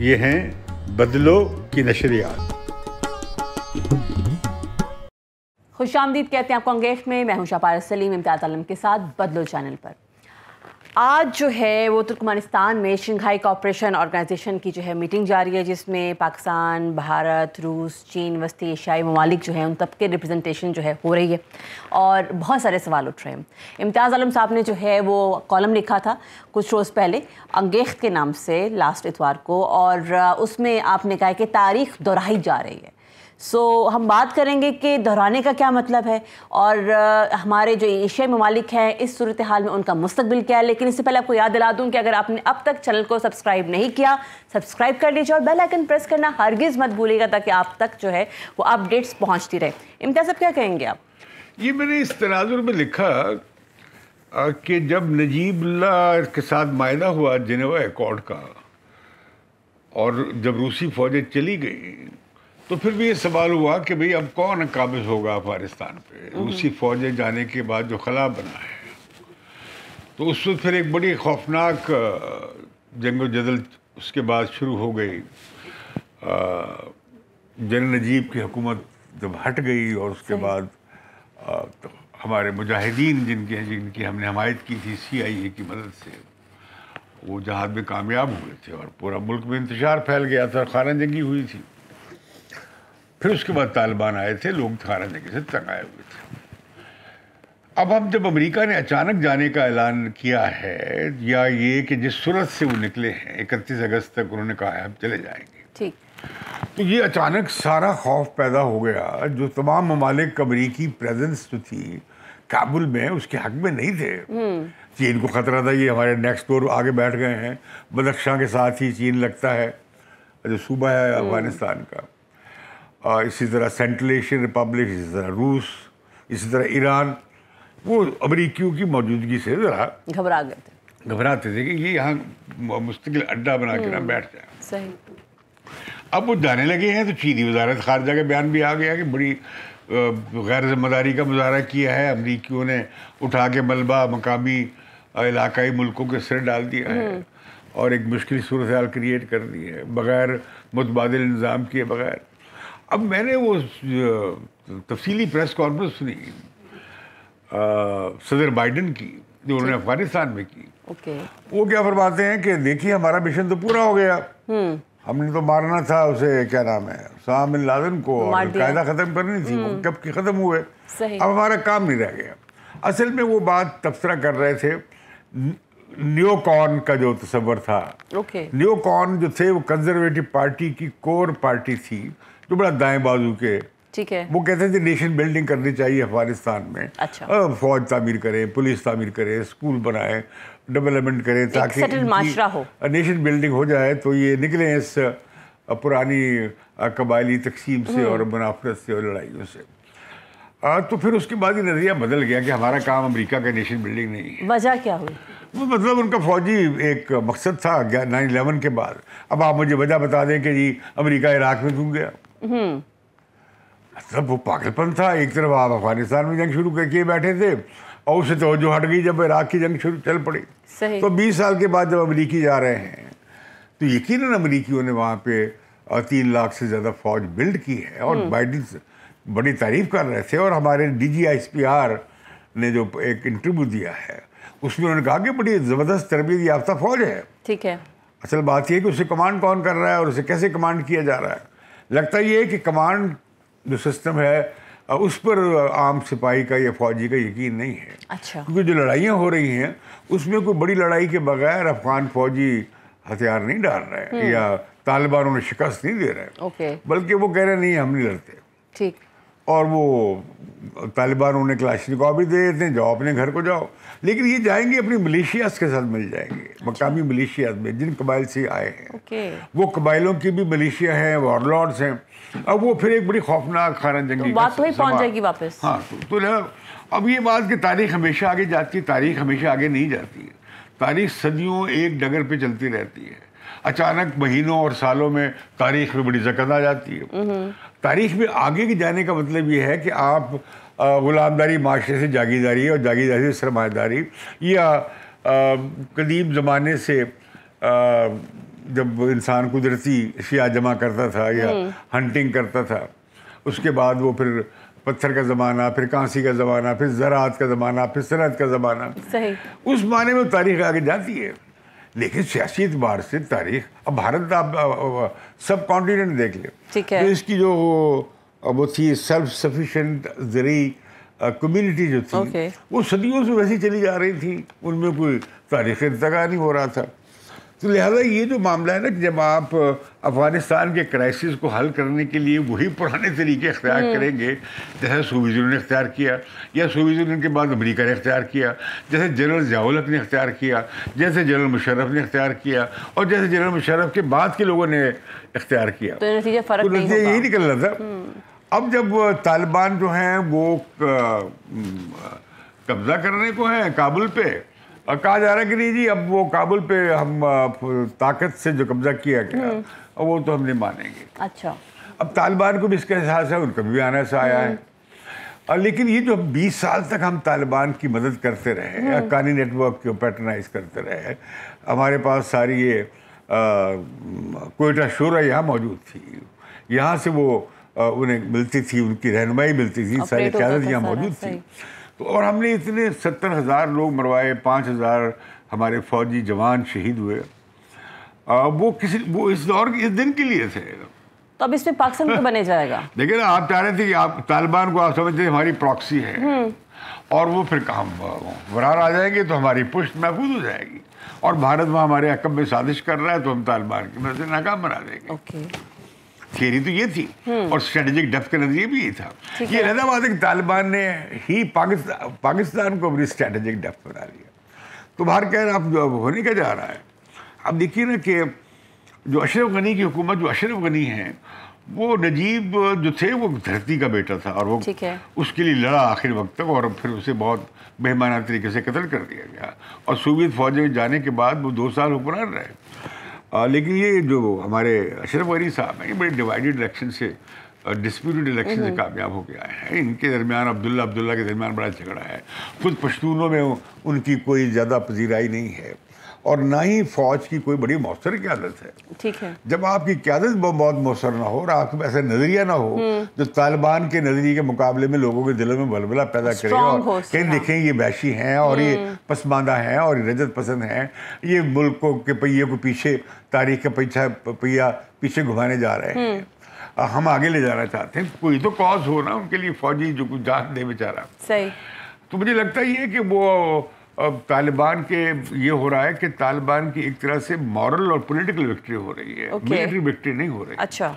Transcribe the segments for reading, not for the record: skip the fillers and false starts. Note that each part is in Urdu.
یہ ہیں بدلو کی نشریات۔ خوش آمدید کہتے ہیں آپ کو انگیخت میں، میں ہوں شاپار سلیم امتیاز عالم کے ساتھ بدلو چینل پر۔ آج جو ہے وہ ترکمانستان میں شنگھائی کوآپریشن آرگنائزیشن کی جو ہے میٹنگ جاری ہے، جس میں پاکستان، بھارت، روس، چین، وسطی ایشیائی ممالک جو ہیں ان تب کے ریپرزنٹیشن جو ہے ہو رہی ہے اور بہت سارے سوال اٹھ رہے ہیں۔ امتیاز عالم صاحب نے جو ہے وہ کالم لکھا تھا کچھ روز پہلے انگیخت کے نام سے لاسٹ اتوار کو، اور اس میں آپ نے کہا کہ تاریخ دہرائی جا رہی ہے۔ ہم بات کریں گے کہ دہرانے کا کیا مطلب ہے اور ہمارے جو ایشیائی ممالک ہیں اس صورتحال میں ان کا مستقبل کیا ہے۔ لیکن اس سے پہلے آپ کو یاد دلا دوں کہ اگر آپ نے اب تک چینل کو سبسکرائب نہیں کیا، سبسکرائب کر لیجیے اور بیل آئیکن پریس کرنا ہرگز مت بھولیے گا تاکہ آپ تک جو ہے وہ اپڈیٹس پہنچتی رہے۔ امتیاز صاحب کیا کہیں گے آپ؟ یہ میں نے اس تناظر میں لکھا کہ جب نجیب اللہ کے ساتھ معاہدہ ہوا جنیوا ایکارڈ کا اور جب روسی فوجیں چلی گئی تو پھر بھی یہ سوال ہوا کہ بھئی اب کون قابض ہوگا افغانستان پہ۔ روسی فوجیں جانے کے بعد جو خلا بنا ہے تو اس وقت پھر ایک بڑی خوفناک جنگ و جدل اس کے بعد شروع ہو گئی۔ جنرل نجیب کی حکومت جب ہٹ گئی اور اس کے بعد تو ہمارے مجاہدین جن کی ہم نے حمایت کی تھی CIA کی مدد سے، وہ جہاد میں کامیاب ہوئے تھے اور پورا ملک میں انتشار پھیل گیا تھا، خانہ جنگی ہوئی تھی۔ پھر اس کے بعد طالبان آئے تھے، لوگ خانہ جنگی سے تنگ آئے ہوئے تھے۔ اب ہم جب امریکہ نے اچانک جانے کا اعلان کیا ہے، یا یہ کہ جس صورت سے وہ نکلے ہیں 31 اگست تک انہوں نے کہا ہے ہم چلے جائیں گے، ٹھیک، تو یہ اچانک سارا خوف پیدا ہو گیا۔ جو تمام ممالک امریکی پریزنس جو تھی کابل میں اس کے حق میں نہیں تھے۔ چین کو خطرہ تھا یہ ہمارے نیکسٹ ڈور آگے بیٹھ گئے ہیں، بدخشاں کے ساتھ ہی چین لگتا ہے جو صوبہ ہے افغانستان کا، اسی طرح سینٹرل ایشین ریپبلک، اسی طرح روس، اسی طرح ایران، وہ امریکیوں کی موجودگی سے ذرا گھبراتے تھے کہ یہ یہاں مستقل اڈہ بنا کے نہ بیٹھ جائیں۔ صحیح۔ اب وہ جانے لگے ہیں تو چینی وزارت خارجہ کا بیان بھی آ گیا کہ بڑی غیر ذمہ داری کا مظاہرہ کیا ہے، امریکیوں نے اٹھا کے ملبہ مقامی علاقائی ملکوں کے سر ڈال دیا ہے اور ایک مشکل صورتحال کریٹ کر دی ہے بغیر متبادل انضمام کیے بغیر۔ اب میں نے وہ تفصیلی پریس کانفرنس سنی صدر بائیڈن کی جو انہوں نے افغانستان میں کی۔ وہ کیا فرماتے ہیں کہ دیکھیے ہمارا مشن تو پورا ہو گیا، ہم نے تو مارنا تھا اسے، کیا نام ہے، اسامہ بن لادن کو، اور قاعدہ ختم کرنی تھی، وہ کب کی ختم ہوئے، اب ہمارا کام نہیں رہ گیا۔ اصل میں وہ بات تبصرہ کر رہے تھے نیو کون کا جو تصور تھا۔ نیو کون جو تھے وہ کنزرویٹو پارٹی کی کور پارٹی تھی جو بڑا دائیں بازو کے، وہ کہتے تھے نیشن بلڈنگ کرنی چاہیے افغانستان میں، فوج تعمیر کریں، پولیس تعمیر کریں، اسکول بنائیں، ڈیولپمنٹ کریں تاکہ نیشن بلڈنگ ہو جائے تو یہ نکلیں اس پرانی قبائلی تقسیم سے اور منافرت سے اور لڑائیوں سے۔ تو پھر اس کے بعد یہ نظریہ بدل گیا کہ ہمارا کام امریکہ کا نیشن بلڈنگ نہیں ہے۔ وجہ کیا ہوئی؟ وہ مطلب ان کا فوجی ایک مقصد تھا 9/11 کے بعد۔ اب آپ مجھے وجہ بتا دیں کہ جی امریکہ عراق میں کیوں گیا؟ مطلب وہ پاگل پن تھا۔ ایک طرف آپ افغانستان میں جنگ شروع کر کے بیٹھے تھے اور اس سے توجہ ہٹ گئی جب عراق کی جنگ شروع چل پڑی۔ تو 20 سال کے بعد جب امریکی جا رہے ہیں تو یقیناً امریکیوں نے وہاں پہ 3 لاکھ سے زیادہ فوج بلڈ کی ہے اور بائیڈن بڑی تعریف کر رہے تھے۔ اور ہمارے DGISPR نے جو ایک انٹرویو دیا ہے اس میں انہوں نے کہا کہ بڑی زبردست تربیت یافتہ فوج ہے۔ ٹھیک ہے، اصل بات یہ ہے کہ اسے کمانڈ کون کر رہا ہے اور اسے کیسے کمانڈ کیا جا رہا ہے۔ لگتا یہ ہے کہ کمانڈ جو سسٹم ہے اس پر عام سپاہی کا یا فوجی کا یقین نہیں ہے۔ کیونکہ جو لڑائیاں ہو رہی ہیں اس میں کوئی بڑی لڑائی کے بغیر افغان فوجی ہتھیار نہیں ڈال رہے یا طالبانوں نے شکست نہیں دے رہے، بلکہ وہ کہہ رہے نہیں ہم نہیں لڑتے۔ ٹھیک، اور وہ طالبانوں نے کلاشنکوف بھی دے دیتے ہیں، جاؤ اپنے گھر کو جاؤ، لیکن یہ جائیں گے اپنی ملیشیاز کے ساتھ مل جائیں گے، مقامی ملیشیاز میں جن قبائل سے آئے ہیں، وہ قبائلوں کی بھی ملیشیا ہیں، وار لارڈز ہیں۔ اب وہ پھر ایک بڑی خوفناک خانہ جنگی بات وہی پہنچ جائے گی واپس۔ ہاں، تو اب یہ بات کہ تاریخ ہمیشہ آگے جاتی ہے، تاریخ ہمیشہ آگے نہیں جاتی ہے۔ تاریخ صدیوں ایک ڈگر پہ چلتی رہتی ہے، اچانک مہینوں اور سالوں میں تاریخ میں بڑی زکت آ جاتی ہے۔ تاریخ میں آگے کی جانے کا مطلب یہ ہے کہ آپ غلامداری معاشرے سے جاگیرداری اور جاگیرداری سے سرمایہ داری، یا قدیم زمانے سے جب انسان قدرتی اشیاء جمع کرتا تھا یا ہنٹنگ کرتا تھا، اس کے بعد وہ پھر پتھر کا زمانہ، پھر کانسی کا زمانہ، پھر زراعت کا زمانہ، پھر صنعت کا زمانہ، اس معنی میں تاریخ آگے جاتی ہے. لیکن سیاسی اعتبار سے تاریخ، اب بھارت آپ سب کانٹیننٹ دیکھ لیں، تو اس کی جو وہ تھی سیلف سفیشینٹ زرعی کمیونٹی جو تھی، وہ صدیوں سے ویسی چلی جا رہی تھی، ان میں کوئی تاریخ ارتقا نہیں ہو رہا تھا. تو لہٰذا یہ جو معاملہ ہے نا کہ جب آپ افغانستان کے کرائسس کو حل کرنے کے لیے وہی پرانے طریقے اختیار کریں گے جیسے سوویت یونین نے اختیار کیا، یا سوویت یونین کے بعد امریکہ نے اختیار کیا، جیسے جنرل ضیاء الحق نے اختیار کیا، جیسے جنرل مشرف نے اختیار کیا، اور جیسے جنرل مشرف کے بعد کے لوگوں نے اختیار کیا، تو نتیجہ یہی نکل رہا تھا. اب جب طالبان جو ہیں وہ قبضہ کرنے کو ہیں کابل پہ، اور کہا جا رہا ہے کہ نہیں جی اب وہ کابل پہ ہم طاقت سے جو قبضہ کیا گیا وہ تو ہم نہیں مانیں گے. اچھا، اب طالبان کو بھی اس کا احساس ہے، ان کا بھی آنے سے آیا ہے. لیکن یہ جو 20 سال تک ہم طالبان کی مدد کرتے رہے، حقانی نیٹ ورک کو پیٹرنائز کرتے رہے، ہمارے پاس ساری یہ کوئٹہ شورا یہاں موجود تھی، یہاں سے وہ انہیں ملتی تھی، ان کی رہنمائی ملتی تھی، ساری قیادت یہاں موجود تھی. تو اور ہم نے اتنے 70,000 لوگ مروائے، 5,000 ہمارے فوجی جوان شہید ہوئے. وہ اس دور اس دن کے لیے تھے. تو اب اس میں پاکستان کو بنے جائے گا. دیکھیں نا، آپ چاہ رہے تھے کہ آپ طالبان کو آپ سمجھتے ہیں ہماری پراکسی ہے، اور وہ پھر ہم فرار آ جائیں گے تو ہماری پشت محفوظ ہو جائے گی، اور بھارت وہاں ہمارے حق میں سازش کر رہا ہے تو ہم طالبان کی مدد سے ناکام بنا دیں گے. تھیوری تو یہ تھی، اور اسٹریٹجک ڈیپتھ کا نظریہ بھی یہ تھا. یہ علیحدہ بات ہے کہ طالبان نے ہی پاکستان کو اپنی اسٹریٹجک ڈیپتھ بنا لیا. تو باہر کہہ رہا اب ہونے کا جا رہا ہے. اب دیکھیے نا کہ جو اشرف غنی کی حکومت، جو اشرف غنی ہیں، وہ نجیب جو تھے وہ دھرتی کا بیٹا تھا، اور وہ اس کے لیے لڑا آخر وقت تک، اور پھر اسے بہت بہیمانہ طریقے سے قتل کر دیا گیا، اور سوویت فوج میں جانے کے بعد وہ 2 سال حکمران رہے. لیکن یہ جو ہمارے اشرف غنی صاحب ہیں، یہ بڑے ڈیوائیڈڈ الیکشن سے، ڈسپیوٹڈ الیکشن سے کامیاب ہو کے آئے ہیں. ان کے درمیان عبداللہ کے درمیان بڑا جھگڑا ہے. خود پشتونوں میں ان کی کوئی زیادہ پذیرائی نہیں ہے، اور نہ ہی فوج کی کوئی بڑی مؤثر قیادت ہے. ٹھیک ہے، جب آپ کی قیادت بہت مؤثر نہ ہو اور آپ کے ایسا نظریہ نہ ہو جو طالبان کے نظریے کے مقابلے میں لوگوں کے دلوں میں بلبلہ پیدا کرے، اور کہیں دیکھیں یہ وحشی ہیں، اور یہ پسماندہ ہیں، اور یہ رجت پسند ہیں، یہ ملک کے پہیے کو پیچھے، تاریخ کا پہیہ پیچھے گھمانے جا رہے ہیں، ہم آگے لے جانا چاہتے ہیں. کوئی تو کاز ہو نا ان کے لیے، فوجی جو کچھ جان دے بیچارہ. صحیح. تو مجھے لگتا ہی ہے کہ وہ اب طالبان کے یہ ہو رہا ہے کہ طالبان کی ایک طرح سے مورل اور پولیٹیکل وکٹری ہو رہی ہے، ملٹری وکٹری نہیں ہو رہی. اچھا،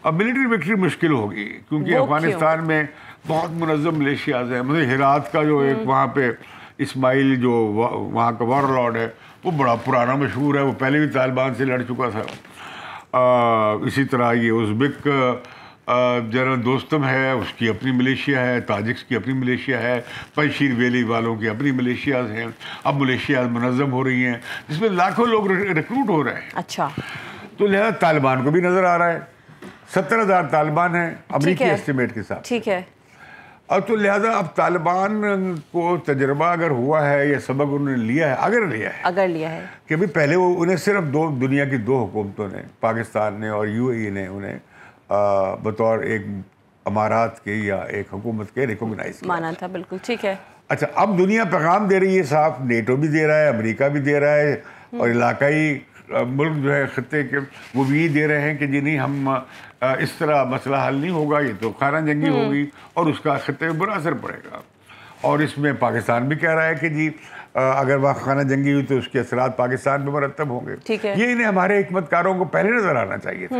اب ملٹری وکٹری مشکل ہوگی، کیونکہ افغانستان میں بہت منظم ملیشیاز ہیں. مطلب ہرات کا جو ایک وہاں پہ اسماعیل جو وہاں کا وار لارڈ ہے، وہ بڑا پرانا مشہور ہے، وہ پہلے بھی طالبان سے لڑ چکا تھا. اسی طرح یہ ازبک جنرل دوستم ہے، اس کی اپنی ملیشیا ہے، تاجکس کی اپنی ملیشیا ہے، پنشیر ویلی والوں کی اپنی ملیشیاز ہیں. اب ملیشیاز منظم ہو رہی ہیں جس میں لاکھوں لوگ ریکروٹ ہو رہے ہیں. اچا تو لہذا طالبان کو بھی نظر آ رہا ہے. 70,000 طالبان ہیں امریکی اسٹیمیٹ کے ساتھ. ٹھیک ہے. اور تو لہذا اب طالبان کو تجربہ اگر ہوا ہے یا سبق انہوں نے لیا ہے، اگر لیا ہے کہ بھی پہلے وہ انہیں صرف دنیا کی 2 حکومتوں نے، پاکستان نے اور UAE نے انہیں بطور ایک امارات کے یا ایک حکومت کے ریکوگنائز مانا تھا. بالکل ٹھیک ہے. اچھا، اب دنیا پیغام دے رہی ہے صاف، نیٹو بھی دے رہا ہے، امریکہ بھی دے رہا ہے، اور علاقائی ملک جو ہے خطے کے وہ بھی دے رہے ہیں کہ جی نہیں، ہم اس طرح مسئلہ حل نہیں ہوگا، یہ تو خانہ جنگی ہوگی اور اس کا خطے میں برا اثر پڑے گا. اور اس میں پاکستان بھی کہہ رہا ہے کہ جی اگر وہاں خانہ جنگی ہوئی تو اس کے اثرات پاکستان پہ مرتب ہوں گے. یہ انہیں ہمارے حکمت کاروں کو پہلے نظر آنا چاہیے تھا.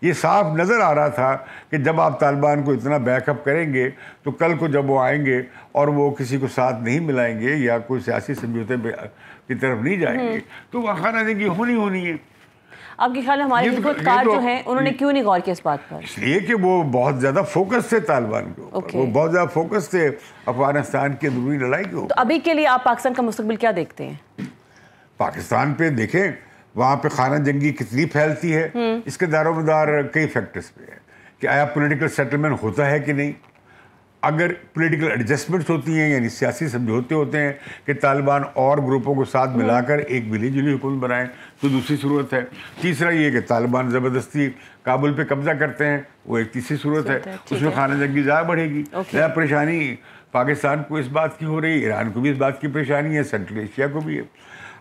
یہ صاف نظر آ رہا تھا کہ جب آپ طالبان کو اتنا بیک اپ کریں گے تو کل کو جب وہ آئیں گے اور وہ کسی کو ساتھ نہیں ملائیں گے یا کوئی سیاسی سمجھوتے کی طرف نہیں جائیں گے تو وہ خانہ جنگی ہونی ہے. آپ کے خیال ہمارے حکومت کار جو ہیں انہوں نے کیوں نہیں غور کیا اس بات پر؟ اس لیے کہ وہ بہت زیادہ فوکس تھے طالبان کے اوپر، وہ بہت زیادہ فوکس تھے افغانستان کی اندرونی لڑائی کے اوپر. تو ابھی کے لیے آپ پاکستان کا مستقبل کیا دیکھتے ہیں؟ پاکستان پہ دیکھیں وہاں پہ خانہ جنگی کتنی پھیلتی ہے، اس کے دار و مدار کئی فیکٹرز پہ ہے کہ آیا پولیٹیکل سیٹلمنٹ ہوتا ہے کہ نہیں. اگر پولیٹیکل ایڈجسٹمنٹس ہوتی ہیں یعنی سیاسی سمجھوتے ہوتے ہیں کہ طالبان اور گروپوں کو ساتھ ملا کر ایک ملی جلی حکومت بنائیں تو دوسری صورت ہے. تیسرا یہ کہ طالبان زبردستی کابل پہ قبضہ کرتے ہیں وہ ایک تیسری صورت ہے. اس میں خانہ جنگی زیادہ بڑھے گی. زیادہ پریشانی پاکستان کو اس بات کی ہو رہی ہے, ایران کو بھی اس بات کی پریشانی ہے, سینٹرل ایشیا کو بھی ہے.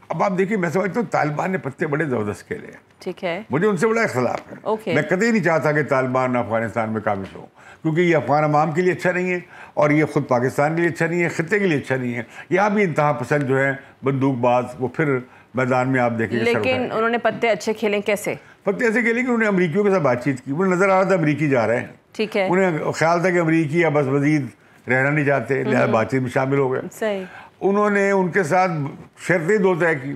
اب آپ دیکھیے میں سمجھتا ہوں طالبان نے پتے بڑے زبردست کھیلے ہیں. ٹھیک ہے, مجھے ان سے بڑا اختلاف ہے. میں کبھی نہیں چاہتا کہ طالبان افغانستان میں قابض ہو, کیونکہ یہ افغان عوام کے لیے اچھا نہیں ہے اور یہ خود پاکستان کے لیے اچھا نہیں ہے, خطے کے لیے اچھا نہیں ہے. یہاں بھی انتہا پسند جو ہے بندوق باز وہ پھر میدان میں آپ دیکھیں گے. لیکن انہوں نے پتے اچھے کھیلیں کیسے؟ پتے ایسے کھیلیں کہ انہوں نے امریکیوں کے ساتھ بات چیت کی. انہیں نظر آ رہا تھا امریکی جا رہے ہیں. ٹھیک ہے, انہیں خیال تھا کہ امریکی یا بس مزید رہنا نہیں چاہتے, لہٰذا بات چیت میں شامل ہو گئے. صحیح. انہوں نے ان کے ساتھ شرطیں دو طے کی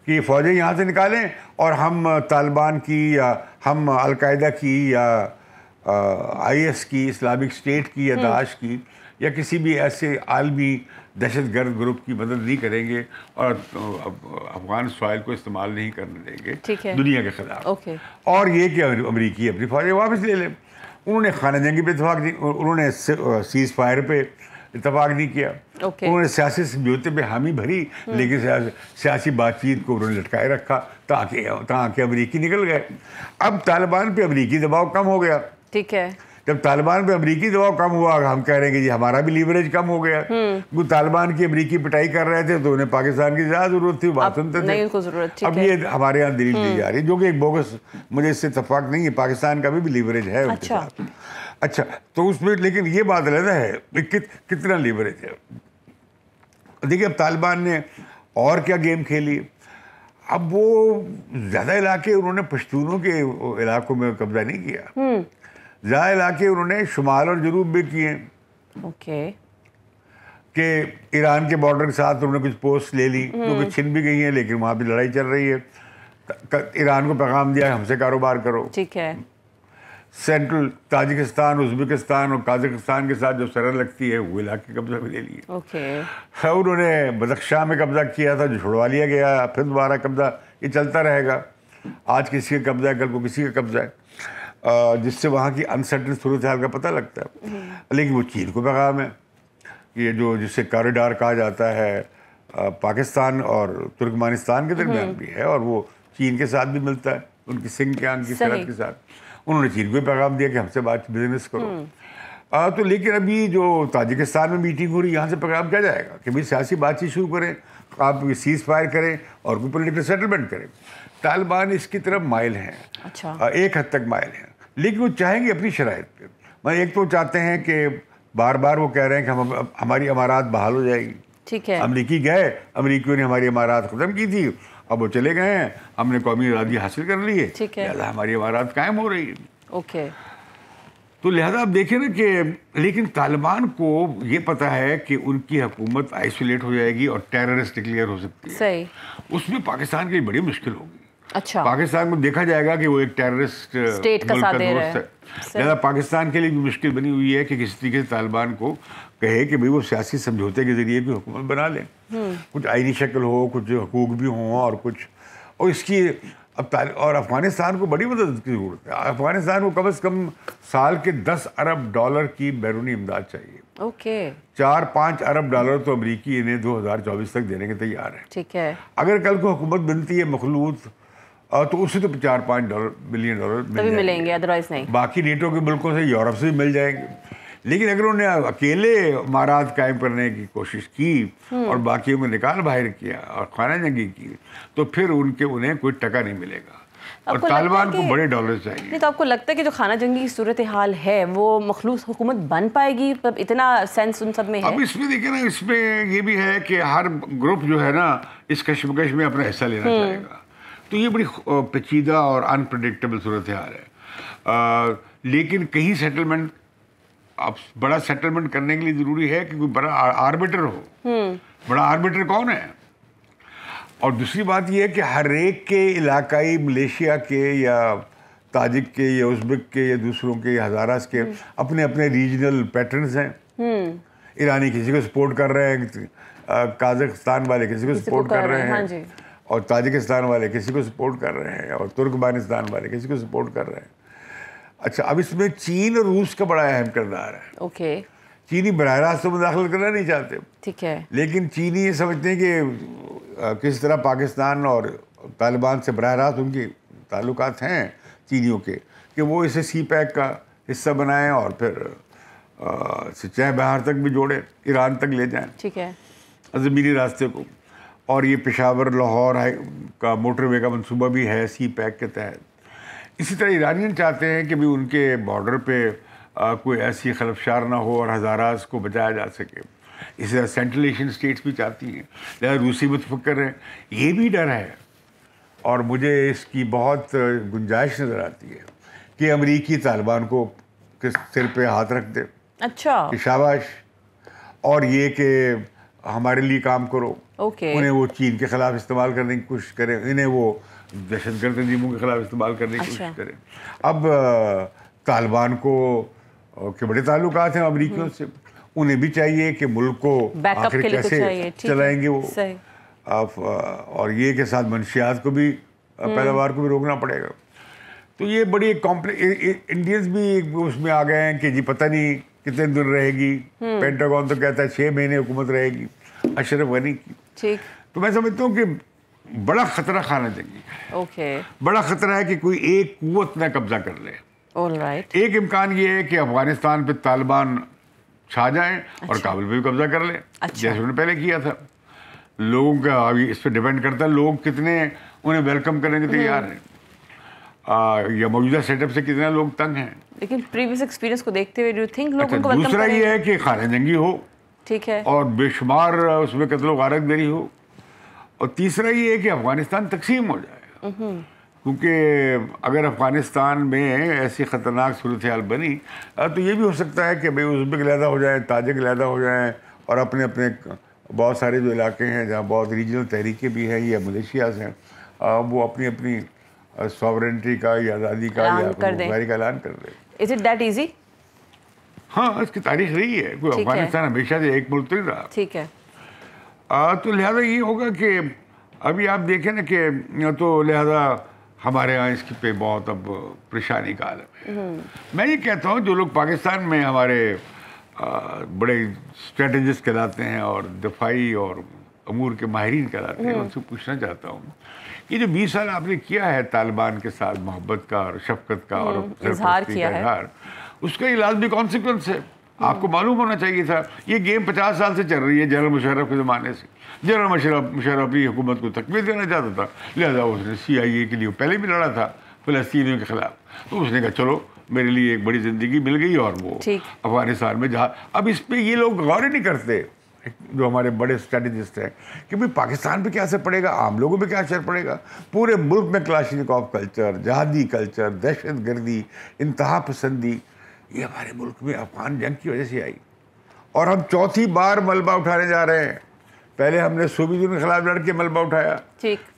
کہ فوجیں یہاں سے نکالیں اور ہم طالبان کی یا ہم القاعدہ کی یا آئی ایس کی, اسلامک اسٹیٹ کی یا داعش کی یا کسی بھی ایسے عالمی دہشت گرد گروپ کی مدد نہیں کریں گے اور افغان سوائل کو استعمال نہیں کرنے دیں گے دنیا کے خلاف. اور یہ کہ امریکی اپنی فوجیں واپس لے لیں. انہوں نے خانہ جنگی پہ اتفاق نہیں, انہوں نے سیز فائر پہ اتفاق نہیں کیا. انہوں نے سیاسی سمجھوتے پہ حامی بھری لیکن سیاسی بات چیت کو انہوں نے لٹکائے رکھا تاکہ امریکی نکل گئے. اب طالبان پہ امریکی دباؤ کم ہو گیا. ٹھیک ہے, جب طالبان پہ امریکی دباؤ کم ہوا ہم کہہ رہے ہیں کہ جی ہمارا بھی لیوریج کم ہو گیا. وہ طالبان کی امریکی پٹائی کر رہے تھے تو انہیں پاکستان کی زیادہ ضرورت تھی, بات سنتے تھے. اب یہ ہمارے یہاں دلیل دی جا رہی ہے جو کہ ایک بوگس, مجھے اس سے اتفاق نہیں ہے. پاکستان کا بھی لیوریج ہے ان کے ساتھ. اچھا تو اس میں لیکن یہ بات علیحدہ ہے کتنا لیوریج ہے. دیکھیے اب طالبان نے اور کیا گیم کھیلی. اب وہ زیادہ علاقے انہوں نے پشتونوں کے علاقوں میں قبضہ نہیں کیا. زیادہ علاقے انہوں نے شمال اور جنوب میں کیے. کہ ایران کے بارڈر کے ساتھ انہوں نے کچھ پوسٹ لے لی جو کہ چھن بھی گئی ہیں لیکن وہاں بھی لڑائی چل رہی ہے. ایران کو پیغام دیا ہم سے کاروبار کرو. ٹھیک ہے. سینٹرل تاجکستان, ازبکستان اور قازقستان کے ساتھ جو سرحد لگتی ہے وہ علاقے قبضہ بھی لے لیے. انہوں نے بدخشاں میں قبضہ کیا تھا جو چھڑوا لیا گیا, پھر دوبارہ قبضہ, یہ چلتا رہے گا. آج کسی کا قبضہ ہے, کل کو کسی کا قبضہ ہے, جس سے وہاں کی انسرٹن صورتحال کا پتہ لگتا ہے. لیکن وہ چین کو پیغام ہے, یہ جو جسے کوریڈور کہا جاتا ہے پاکستان اور ترکمانستان کے درمیان بھی ہے اور وہ چین کے ساتھ بھی ملتا ہے, ان کی سنگ کے آنگ کی سرحد کے ساتھ. انہوں نے چین کو پیغام دیا کہ ہم سے بات بزنس کرو. تو لیکن ابھی جو تاجکستان میں میٹنگ ہو رہی ہے یہاں سے پیغام کیا جائے گا کہ بھائی سیاسی بات چیت شروع کریں, آپ سیز فائر کریں اور کوئی پولیٹیکل سیٹلمنٹ کریں. طالبان اس کی طرف مائل ہیں, ایک حد تک مائل ہیں, لیکن وہ چاہیں گے اپنی شرائط پہ. میں ایک تو چاہتے ہیں کہ بار بار وہ کہہ رہے ہیں کہ ہماری امارات بحال ہو جائے گی. ٹھیک ہے. امریکی گئے, امریکیوں نے ہماری امارات ختم کی تھی, اب وہ چلے گئے ہیں, ہم نے قومی آزادی حاصل کر لی ہے, لہٰذا ہماری امارات قائم ہو رہی ہے. تو لہٰذا آپ دیکھیں نا کہ لیکن طالبان کو یہ پتہ ہے کہ ان کی حکومت آئسولیٹ ہو جائے گی اور ٹیررسٹ ڈکلیئر ہو سکتی ہے. صحیح. اس میں پاکستان کے لیے بڑی مشکل ہوگی. اچھا. پاکستان کو دیکھا جائے گا کہ وہ ایک ٹیررسٹ اسٹیٹ کا ساتھ دے رہا ہے. لہٰذا پاکستان کے لیے بھی مشکل بنی ہوئی ہے کہ کسی طریقے سے طالبان کو کہے کہ بھئی وہ سیاسی سمجھوتے کے ذریعے بھی حکومت بنا لیں, کچھ آئینی شکل ہو, کچھ حقوق بھی ہوں اور کچھ, اور اس کی اور افغانستان کو بڑی مدد کی ضرورت ہے. افغانستان کو کم از کم سال کے $10 ارب کی بیرونی امداد چاہیے. 4-5 ارب ڈالر تو امریکی انہیں 2024 تک دینے کے تیار ہے. ٹھیک ہے. اگر کل کو حکومت بنتی ہے مخلوط تو اس سے تو $4-5 بلین ملیں گے, ادروائز نہیں. باقی نیٹو کے ملکوں سے, یورپ سے بھی مل جائیں گے. لیکن اگر انہوں نے اکیلے امارات قائم کرنے کی کوشش کی اور باقیوں کو نکال باہر کیا اور خانہ جنگی کی تو پھر انہیں کوئی ٹکا نہیں ملے گا, اور طالبان کو بڑے ڈالر چاہیے. نہیں تو آپ کو لگتا ہے کہ جو خانہ جنگی کی صورتحال ہے وہ مخلوط حکومت بن پائے گی؟ اتنا سینس ان سب میں ہے. اب اس میں دیکھیں نا, اس میں یہ بھی ہے کہ ہر گروپ جو ہے نا اس کشمکش میں اپنا حصہ لینا چاہے گا, تو یہ بڑی پیچیدہ اور انپریڈکٹیبل صورتحال ہے. لیکن کہیں سیٹلمنٹ, اب بڑا سیٹلمنٹ کرنے کے لیے ضروری ہے کہ کوئی بڑا آربیٹر ہو. بڑا آربیٹر کون ہے؟ اور دوسری بات یہ ہے کہ ہر ایک کے علاقائی ملیشیا کے یا تاجک کے یا ازبک کے یا دوسروں کے یا ہزاراس کے اپنے اپنے ریجنل پیٹرنز ہیں. ایرانی کسی کو سپورٹ کر رہے ہیں, قازقستان والے کسی کو سپورٹ کر رہے ہیں, اور تاجکستان والے کسی کو سپورٹ کر رہے ہیں, اور ترکمانستان والے کسی کو سپورٹ کر رہے ہیں. اچھا, اب اس میں چین اور روس کا بڑا اہم کردار ہے. چینی براہ راست تو مداخلت کرنا نہیں چاہتے، ٹھیک ہے، لیکن چینی یہ سمجھتے ہیں کہ کس طرح پاکستان اور طالبان سے براہ راست ان کے تعلقات ہیں چینیوں کے، کہ وہ اسے سی پیک کا حصہ بنائیں اور پھر چہ بہار تک بھی جوڑیں، ایران تک لے جائیں، ٹھیک ہے، زمینی راستے کو. اور یہ پشاور لاہور کا موٹر وے کا منصوبہ بھی ہے سی پیک کے تحت. اسی طرح ایرانین چاہتے ہیں کہ بھی ان کے بارڈر پہ کوئی ایسی خلفشار نہ ہو اور ہزاراز کو بچایا جا سکے. اسی طرح سینٹرل ایشین اسٹیٹس بھی چاہتی ہیں، لہٰذا روسی متفکر ہیں. یہ بھی ڈر ہے اور مجھے اس کی بہت گنجائش نظر آتی ہے کہ امریکی طالبان کو سر پہ ہاتھ رکھ دے، اچھا، کہ شاباش، اور یہ کہ ہمارے لیے کام کرو. انہیں وہ چین کے خلاف استعمال کرنے کی کوشش کریں، انہیں وہ دہشت گرد تنظیموں کے خلاف استعمال کرنے کی کوشش کریں. اب طالبان کو کہ بڑے تعلقات ہیں امریکیوں سے، انہیں بھی چاہیے کہ ملک کو آخر کیسے چلائیں گے وہ، اور یہ کے ساتھ منشیات کو بھی پیداوار کو بھی روکنا پڑے گا. تو یہ بڑی انڈینز بھی اس میں آ گئے ہیں کہ جی پتہ نہیں کتنے دن رہے گی. پینٹاگون تو کہتا ہے 6 مہینے حکومت رہے گی اشرف غنی کی. تو میں سمجھتا ہوں کہ بڑا خطرہ خانہ جنگی ہے، بڑا خطرہ ہے کہ کوئی ایک قوت نہ قبضہ کر لے. ایک امکان یہ ہے کہ افغانستان پہ طالبان چھا جائیں اور کابل پہ بھی قبضہ کر لیں، جیسے انہوں نے پہلے کیا تھا. لوگوں کا ابھی اس پہ ڈیپینڈ کرتا ہے لوگ کتنے انہیں ویلکم کرنے کے تیار ہیں، یا موجودہ سیٹ اپ سے کتنے لوگ تنگ ہیں. لیکن پریویس ایکسپیرینس کو دیکھتے ہوئے ڈو تھنک لوگ ان کو ویلکم کریں؟ دوسرا یہ ہے کہ خانہ جنگی ہو، ٹھیک ہے، اور بے شمار اس میں قتل و غارت گری ہو. اور تیسرا یہ ہے کہ افغانستان تقسیم ہو جائے، کیونکہ اگر افغانستان میں ایسی خطرناک صورتحال بنی تو یہ بھی ہو سکتا ہے کہ بھائی ازبک علیحدہ ہو جائیں، تاجک علیحدہ ہو جائیں، اور اپنے اپنے بہت سارے جو علاقے ہیں جہاں بہت ریجنل تحریکیں بھی ہیں یا ملیشیاز ہیں، وہ اپنی اپنی ساورنٹی کا یا آزادی کا یا خودمختاری کا اعلان کر دیں. Is it that easy؟ ہاں، اس کی تاریخ رہی ہے، کوئی افغانستان ہمیشہ سے ایک ملک نہیں رہا. ٹھیک ہے، تو لہٰذا یہ ہوگا کہ ابھی آپ دیکھیں نا کہ تو لہٰذا ہمارے ہاں اس کی پہ بہت اب پریشانی کا عالم ہے. میں یہ کہتا ہوں جو لوگ پاکستان میں ہمارے بڑے اسٹریٹجسٹ کہلاتے ہیں اور دفاعی اور امور کے ماہرین کہلاتے ہیں، ان سے پوچھنا چاہتا ہوں یہ جو 20 سال آپ نے کیا ہے طالبان کے ساتھ محبت کا اور شفقت کا اور اظہار کیا ہے، اس کا یہ لازمی کانسیکوینس ہے. آپ کو معلوم ہونا چاہیے تھا. یہ گیم 50 سال سے چل رہی ہے جنرل مشرف کے زمانے سے. جنرل مشرف اپنی حکومت کو تقویت دینا چاہتا تھا، لہذا اس نے CIA کے لیے پہلے بھی لڑا تھا فلسطینیوں کے خلاف. تو اس نے کہا چلو میرے لیے ایک بڑی زندگی مل گئی، اور وہ افغانستان میں جہاں اب اس پہ یہ لوگ غور ہی نہیں کرتے جو ہمارے بڑے اسٹریٹجسٹ ہیں کہ بھائی پاکستان پہ کیا اثر پڑے گا، عام لوگوں پہ کیا اثر پڑے گا. پورے ملک میں کلاشنکوف کلچر، جہادی کلچر، دہشت گردی، انتہا پسندی، یہ ہمارے ملک میں افغان جنگ کی وجہ سے آئی. اور ہم چوتھی بار ملبہ اٹھانے جا رہے ہیں. پہلے ہم نے سوویت یونین کے خلاف لڑ کے ملبہ اٹھایا،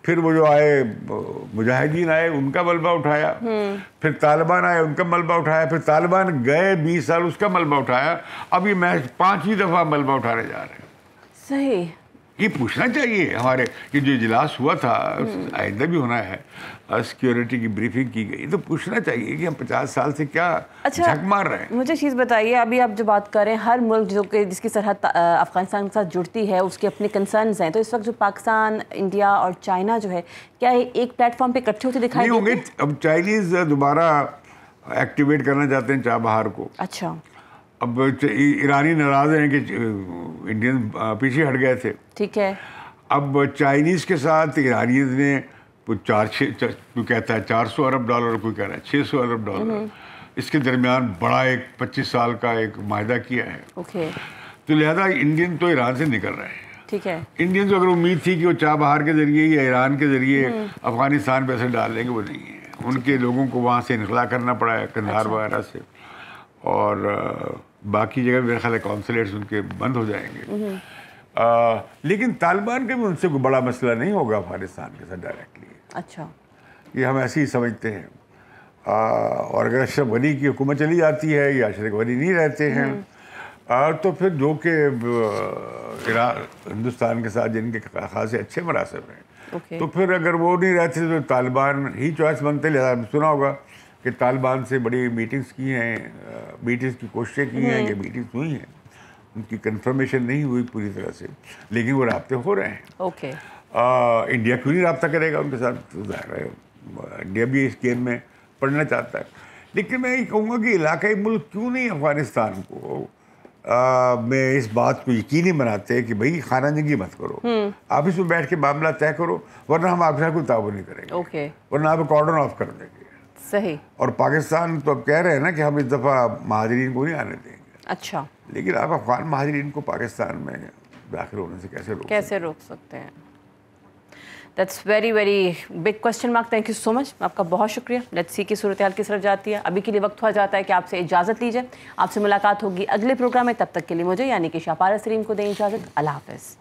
پھر وہ جو آئے مجاہدین آئے ان کا ملبہ اٹھایا، پھر طالبان آئے ان کا ملبہ اٹھایا، پھر طالبان گئے 20 سال اس کا ملبہ اٹھایا. اب یہ محض 5ویں دفعہ ملبہ اٹھانے جا رہے ہیں. صحیح، یہ پوچھنا چاہیے. ہمارے یہ جو اجلاس ہوا تھا آئندہ بھی ہونا ہے، سیکیورٹی کی بریفنگ کی گئی، تو پوچھنا چاہیے کہ ہم 50 سال سے کیا جھک مار رہے ہیں. مجھے چیز بتائیے، ابھی آپ جو بات کر رہے ہیں ہر ملک جو کہ جس کی سرحد افغانستان کے ساتھ جڑتی ہے اس کے اپنے کنسرنز ہیں، تو اس وقت جو پاکستان، انڈیا اور چائنا جو ہے کیا ایک پلیٹ فارم پہ اکٹھے ہوتے دکھائی نہیں ہوں گے؟ اب چائنیز دوبارہ ایکٹیویٹ کرنا چاہتے ہیں چاہ بہار کو. اچھا، اب ایرانی ناراض ہیں کہ انڈین پیچھے ہٹ گئے تھے. ٹھیک ہے، اب چائنیز کے ساتھ ایرانیز نے کوئی کہتا ہے $400 ارب، کوئی کہہ رہا ہے $600 ارب، اس کے درمیان بڑا ایک 25 سال کا ایک معاہدہ کیا ہے. تو لہذا انڈین تو ایران سے نکل رہے ہیں. ٹھیک ہے، انڈین کو اگر امید تھی کہ وہ چاہ بہار کے ذریعے یا ایران کے ذریعے افغانستان پہ اثر ڈال لیں گے، وہ نہیں ہے. ان کے لوگوں کو وہاں سے انخلا کرنا پڑا ہے قندھار وغیرہ سے، اور باقی جگہ میرا خیال ہے کونسلیٹس ان کے بند ہو جائیں گے. لیکن طالبان کا بھی ان سے کوئی بڑا مسئلہ نہیں ہوگا افغانستان کے ساتھ ڈائریکٹلی. اچھا، یہ ہم ایسے ہی سمجھتے ہیں. اور اگر اشرف غنی کی حکومت چلی جاتی ہے یا اشرف غنی نہیں رہتے ہیں تو پھر جو کہ ہندوستان کے ساتھ جن کے خاصے اچھے مراسم ہیں، تو پھر اگر وہ نہیں رہتے تو طالبان ہی چوائس بنتے. لہٰذا سنا ہوگا کہ طالبان سے بڑی میٹنگز کی ہیں، میٹنگز کی کوششیں کی ہیں، یہ میٹنگز ہوئی ہیں. ان کی کنفرمیشن نہیں ہوئی پوری طرح سے، لیکن وہ رابطے ہو رہے ہیں. اوکے. انڈیا کیوں نہیں رابطہ کرے گا ان کے ساتھ؟ ظاہر ہے انڈیا بھی اس گیم میں پڑھنا چاہتا ہے. لیکن میں یہ کہوں گا کہ علاقائی ملک کیوں نہیں افغانستان کو میں اس بات کو یقینی بناتے کہ بھائی خانہ جنگی مت کرو، آپ اس میں بیٹھ کے معاملہ طے کرو، ورنہ ہم آپ کے ساتھ کوئی تعاون نہیں کریں گے، ورنہ آپ کارڈن آف کر دیں گے. صحیح. اور پاکستان تو اب کہہ رہے ہیں نا کہ ہم اس دفعہ مہاجرین کو نہیں آنے دیں گے. اچھا. لیکن آپ افغان مہاجرین کو پاکستان میں داخل ہونے سے کیسے روک سکتے ہیں؟ That's very very big question mark. Thank you so much. آپ کا بہت شکریہ. لیٹس سی کی صورتحال کس طرف جاتی ہے. ابھی کے لیے وقت ہوا جاتا ہے کہ آپ سے اجازت لیجیے. آپ سے ملاقات ہوگی اگلے پروگرام میں. تب تک کے لیے مجھے یعنی کہ شاہ پارس سلیم کو دیں اجازت. اللہ حافظ.